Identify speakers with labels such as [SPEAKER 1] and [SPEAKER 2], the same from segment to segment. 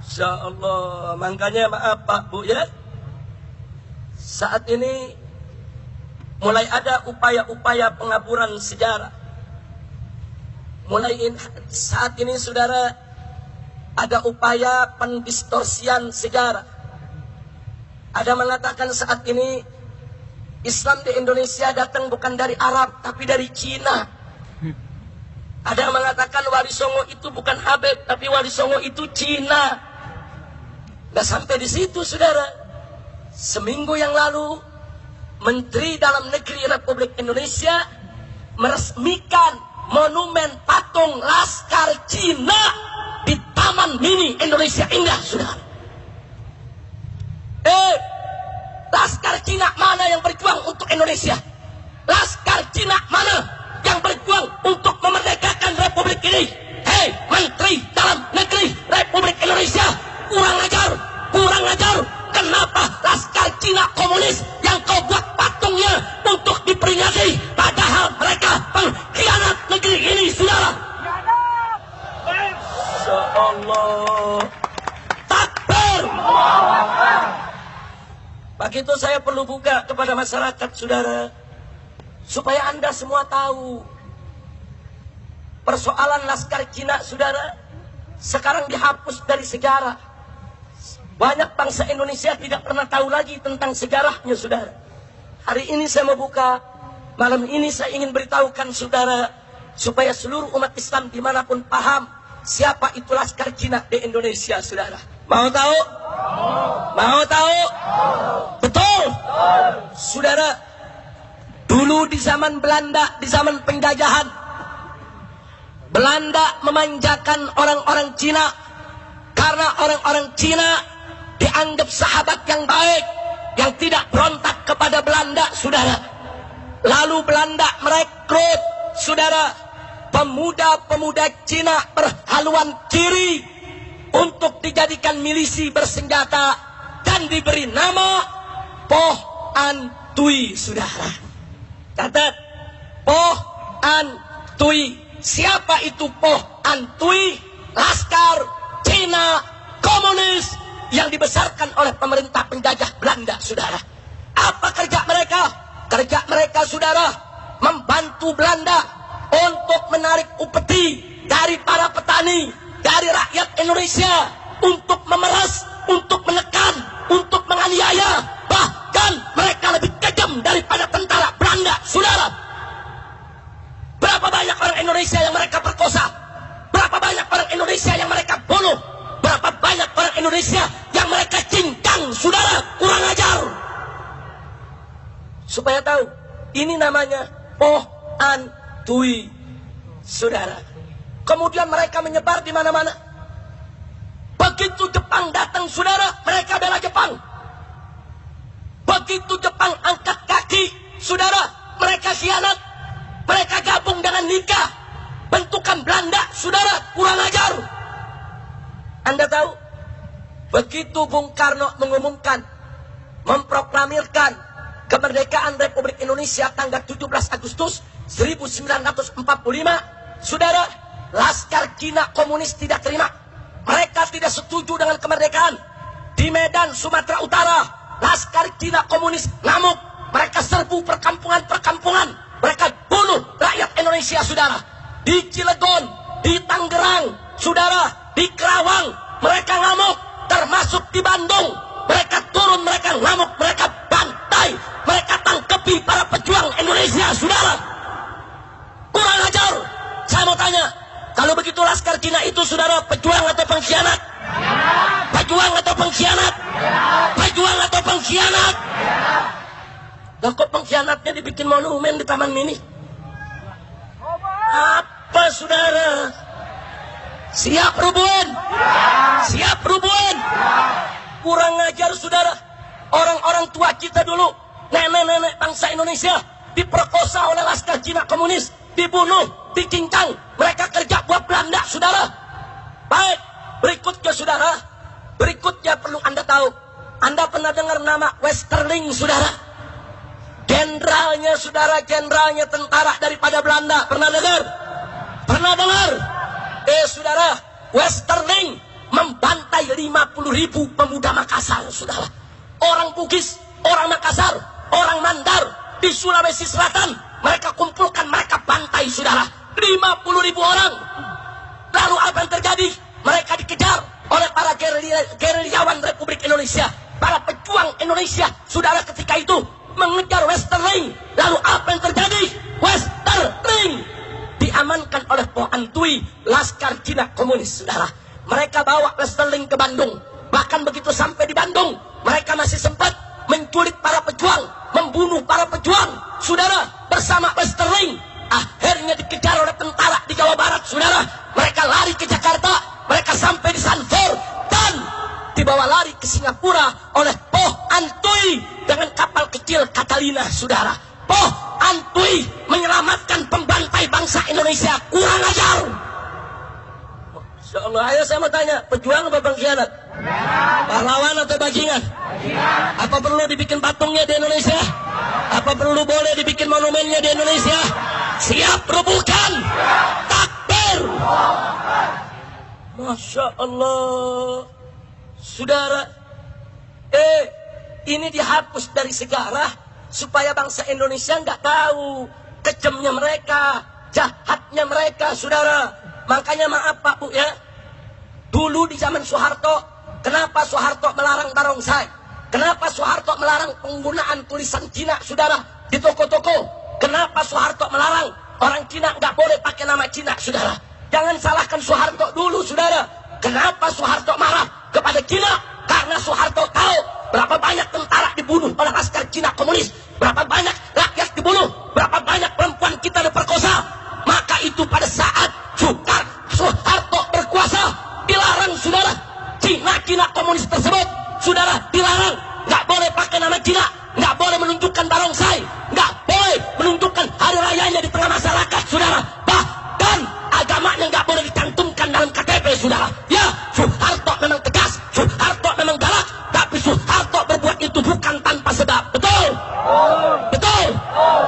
[SPEAKER 1] Insya Allah. Makanya maaf Pak Bu ya, saat ini mulai ada upaya-upaya pengaburan sejarah. Saat ini saudara, ada upaya pendistorsian sejarah. Ada mengatakan saat ini Islam di Indonesia datang bukan dari Arab tapi dari Cina. Ada mengatakan Wali Songo itu bukan Habib tapi Wali Songo itu Cina. Gak sampai di situ saudara. Seminggu yang lalu Menteri Dalam Negeri Republik Indonesia meresmikan monumen patung Laskar Cina di Taman Mini Indonesia Indah saudara. Laskar Cina mana yang berjuang untuk Indonesia? Laskar Cina mana yang berjuang untuk memerdekakan Republik ini? Hei Menteri Dalam Negeri Republik Indonesia, kurang ajar. Kenapa Laskar Cina komunis yang kau buat patungnya untuk diperingati, padahal mereka pengkhianat negeri ini saudara? Insya Allah. Takbir. Begitu saya perlu buka kepada masyarakat saudara, supaya Anda semua tahu persoalan Laskar Cina saudara sekarang dihapus dari sejarah. Banyak bangsa Indonesia tidak pernah tahu lagi tentang sejarahnya saudara. Hari ini saya mau buka, malam ini saya ingin beritahukan saudara, supaya seluruh umat Islam dimanapun paham siapa itu Laskar Cina di Indonesia saudara. Mau tahu? Mau tahu? Betul. Saudara, dulu di zaman Belanda, di zaman penjajahan, Belanda memanjakan orang-orang Cina karena orang-orang Cina dianggap sahabat yang baik, yang tidak berontak kepada Belanda saudara. Lalu Belanda merekrut saudara pemuda-pemuda Cina berhaluan kiri untuk dijadikan milisi bersenjata dan diberi nama Poh An Tui saudara. Catat, Poh An Tui. Siapa itu Poh An Tui? Laskar Cina komunis yang dibesarkan oleh pemerintah penjajah Belanda saudara. Apa kerja mereka? Kerja mereka saudara membantu Belanda untuk menarik upeti dari para petani, dari rakyat Indonesia, untuk memeras, untuk menekan, untuk menganiaya. Bahkan mereka lebih kejam daripada tentara Belanda saudara. Berapa banyak orang Indonesia yang mereka perkosa? Berapa banyak orang Indonesia yang mereka bunuh? Berapa banyak orang Indonesia yang mereka cincang saudara? Kurang ajar. Supaya tahu, ini namanya Poh An Tui saudara. Kemudian mereka menyebar di mana-mana. Begitu Jepang datang saudara, mereka bela Jepang. Begitu Jepang angkat kaki saudara, mereka khianat. Mereka gabung dengan Nika, bentukan Belanda saudara. Kurang ajar. Anda tahu, begitu Bung Karno mengumumkan, memproklamirkan kemerdekaan Republik Indonesia tanggal 17 Agustus 1945 saudara, Laskar Cina komunis tidak terima. Mereka tidak setuju dengan kemerdekaan. Di Medan, Sumatera Utara, Laskar Cina komunis ngamuk. Mereka serbu perkampungan-perkampungan. Mereka bunuh rakyat Indonesia saudara. Di Cilegon, di Tangerang saudara, di Kerawang mereka ngamuk. Termasuk di Bandung mereka turun, mereka ngamuk, mereka bantai, mereka tangkepi para pejuang Indonesia saudara. Kurang ajar. Saya mau tanya, kalau begitu Laskar Cina itu saudara pejuang atau pengkhianat? Pejuang atau pengkhianat? Pejuang atau pengkhianat? Lah kok pengkhianatnya dibikin monumen di Taman Mini? Apa saudara? Siap Rubun? Siap Rubun? Kurang ajar saudara. Orang-orang tua kita dulu, nenek-nenek bangsa Indonesia, diperkosa oleh Laskar Cina komunis, dibunuh, dicincang. Mereka kerja buat Belanda saudara. Baik, berikutnya saudara, berikutnya perlu Anda tahu. Anda pernah dengar nama Westerling saudara? Jenderalnya saudara, jenderalnya tentara daripada Belanda. Pernah dengar? Pernah dengar? Saudara, Westerling membantai 5 50.000 pemuda Makassar, saudara. Orang Bugis, orang Makassar, orang Mandar di Sulawesi Selatan, mereka kumpulkan, mereka bantai, saudara. 50.000 orang. Lalu apa yang terjadi? Mereka dikejar oleh para gerilyawan Republik Indonesia, para pejuang Indonesia, saudara, ketika itu mengejar Westerling. Lalu apa yang terjadi? Westerling diamankan oleh Po Antui, laskar Cina komunis, saudara. Mereka bawa Westerling ke Bandung. Bahkan begitu sampai di Bandung, mereka masih sempat menculik para pejuang, membunuh para pejuang, saudara, bersama Westerling. Akhirnya dikejar oleh tentara di Jawa Barat, saudara. Mereka lari ke Jakarta, mereka sampai di Sanfor, dan dibawa lari ke Singapura oleh Po Antui dengan kapal kecil Catalina, saudara. Po Antui menyelamatkan pembantai bangsa Indonesia. Kurang ajar. Masya Allah. Ayo saya mau tanya, pejuang apa pengkhianat? Pahlawan atau bajingan? Apa perlu dibikin patungnya di Indonesia? Apa perlu boleh dibikin monumennya di Indonesia? Siap rubuhkan. Takbir. Masya Allah. Saudara, ini dihapus dari sejarah supaya bangsa Indonesia nggak tahu kejamnya mereka, jahatnya mereka, saudara. Makanya maaf Pak Bu ya, dulu di zaman Soeharto, kenapa Soeharto melarang barongsai? Kenapa Soeharto melarang penggunaan tulisan Cina, saudara, di toko-toko? Kenapa Soeharto melarang orang Cina nggak boleh pakai nama Cina, saudara? Jangan salahkan Soeharto dulu, saudara. Kenapa Soeharto marah kepada Cina? Karena Soeharto tahu berapa banyak tentara dibunuh oleh laskar Cina komunis, berapa banyak rakyat dibunuh, berapa banyak perempuan kita diperkosa. Maka itu pada saat Soeharto berkuasa, dilarang, saudara, Cina komunis tersebut, saudara, dilarang. Nggak boleh pakai nama Cina, nggak boleh menunjukkan barongsai, nggak boleh menunjukkan hari rayanya di tengah masyarakat, saudara. Bahkan agamanya nggak boleh dicantumkan dalam KTP, saudara. Ya, Soeharto memang tegas, Soeharto memang galak, tapi Soeharto berbuat itu bukan tanpa sebab. Betul? Betul?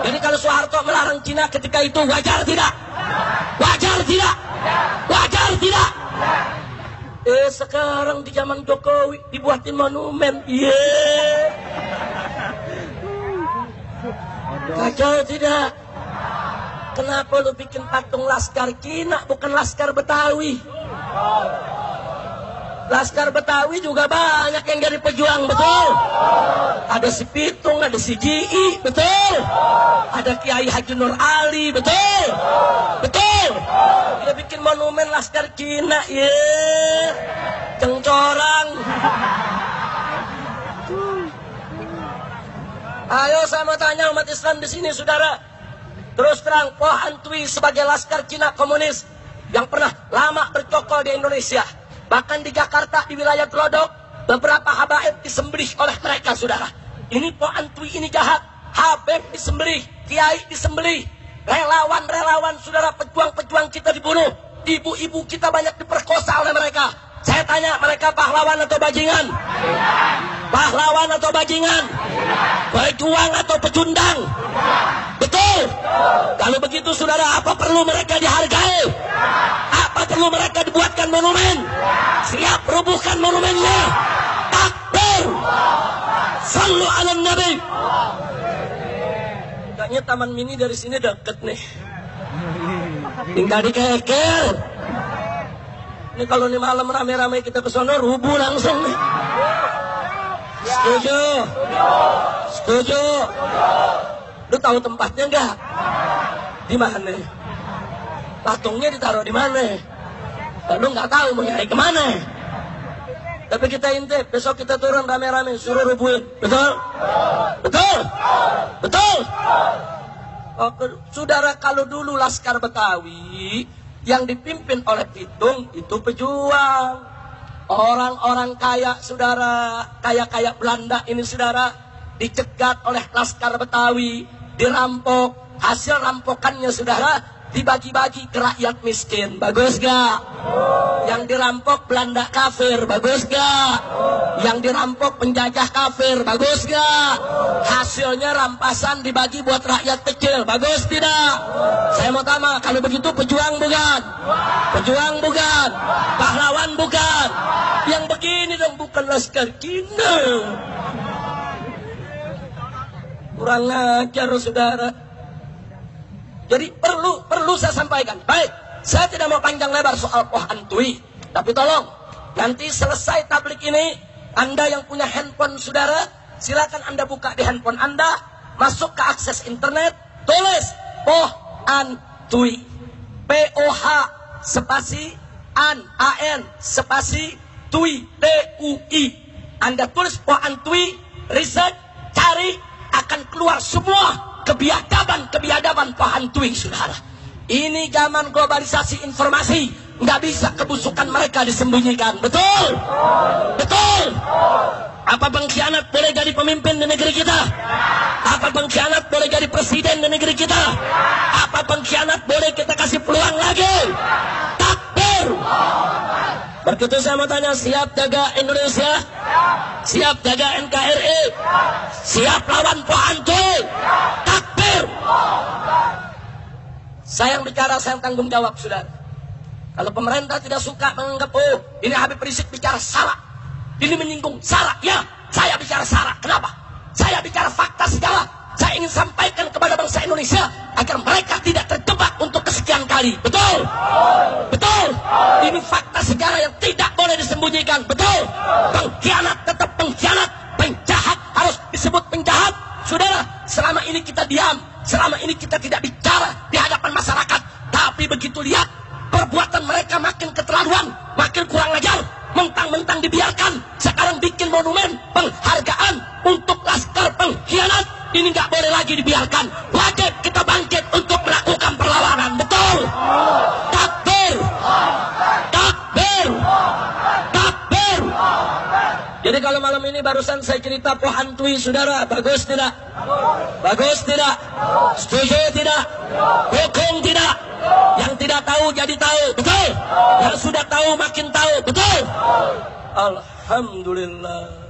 [SPEAKER 1] Jadi kalau Soeharto melarang Cina ketika itu, wajar tidak? Wajar tidak? Wajar tidak? Sekarang di zaman Jokowi dibuatin monumen. Kacau tidak? Kenapa lu bikin patung laskar Cina bukan laskar Betawi? Laskar Betawi juga banyak yang jadi pejuang, betul? Ada si Pitung, ada si Ji, betul? Ada Kiai Haji Nur Ali, betul? Betul? Dia bikin monumen laskar Cina, cengcorang. Ayo saya mau tanya umat Islam di sini, saudara. Terus terang, Po Antui sebagai laskar Cina komunis yang pernah lama bercokol di Indonesia, bahkan di Jakarta, di wilayah Glodok, beberapa habaib disembelih oleh mereka, saudara. Ini Po Antui ini jahat. Habib disembelih, kiai disembelih, relawan-relawan, saudara, pejuang-pejuang kita dibunuh, ibu-ibu kita banyak diperkosa oleh mereka. Saya tanya, mereka pahlawan atau bajingan? Pahlawan atau bajingan? Pejuang atau pecundang? Betul? Kalau begitu, saudara, apa perlu mereka dihargai? Apa perlu mereka dibuatkan monumen? Siap rubuhkan monumennya. Takbir. Sallu ala Nabi. Kayaknya Taman Mini dari sini deket nih. Tinggal dikeker. Ini kalau nih malam rame-rame kita ke sono, rubuh langsung nih. Setuju? Setuju? Lu tahu tempatnya enggak? Di mana? Patungnya ditaruh di mana? Lu nggak tahu mau nyari kemana? Tapi kita intip, besok kita turun rame-rame suruh rubuhin. Betul? Betul? Betul? Oh, saudara, kalau dulu Laskar Betawi yang dipimpin oleh Pitung itu pejuang, orang-orang kaya, saudara, kaya-kaya Belanda ini, saudara, dicegat oleh Laskar Betawi, dirampok, hasil rampokannya, saudara, dibagi-bagi ke rakyat miskin. Bagus gak? Yang dirampok Belanda kafir. Bagus gak? Yang dirampok penjajah kafir. Bagus gak? Hasilnya rampasan dibagi buat rakyat kecil. Bagus tidak? Saya mau tanya, kalau begitu pejuang bukan? Pejuang bukan? Pahlawan bukan? Yang begini dong, bukan Laskar Cina. Kurang ajar saudara. Jadi perlu saya sampaikan. Baik, saya tidak mau panjang lebar soal Poh Antui, tapi tolong nanti selesai tablik ini, Anda yang punya handphone saudara, silakan Anda buka di handphone Anda, masuk ke akses internet, tulis Poh Antui, POH spasi an spasi tui TUI. Anda tulis Poh Antui, research, cari, akan keluar semua kebiadaban Poh Antui, saudara. Ini zaman globalisasi informasi, nggak bisa kebusukan mereka disembunyikan. Betul? Betul? Apa pengkhianat boleh jadi pemimpin di negeri kita? Apa pengkhianat boleh jadi presiden di negeri kita? Apa pengkhianat boleh kita kasih peluang lagi? Takbir! Begitu saya mau tanya, siap jaga Indonesia? Siap jaga NKRI? Siap lawan Poh Antui? Takbir! Saya yang bicara, saya yang tanggung jawab, saudara. Kalau pemerintah tidak suka menganggap, oh ini Habib Rizik bicara salah, ini menyinggung Sarah, ya saya bicara Sarah. Kenapa? Saya bicara fakta segala. Saya ingin sampaikan kepada bangsa Indonesia agar mereka tidak terjebak untuk kesekian kali. Betul? Betul? Ini fakta sejarah yang tidak boleh disembunyikan. Betul? Pengkhianat tetap pengkhianat, penjahat harus disebut penjahat. Saudara, selama ini kita diam, selama ini kita tidak bicara di hadapan masyarakat, tapi begitu lihat perbuatan mereka makin keterlaluan, makin kurang ajar, mentang-mentang dibiarkan, sekarang bikin monumen penghargaan untuk laskar pengkhianat. Ini nggak boleh lagi dibiarkan. Wajib kita bangkit untuk melakukan perlawanan. Betul? Takbir! Takbir! Takbir! Jadi kalau malam ini barusan saya cerita Poh Antui, saudara, bagus tidak? Bagus tidak? Setuju tidak? Dukung tidak? Yang tidak tahu jadi tahu. Betul? Yang sudah tahu makin tahu. Betul? Alhamdulillah.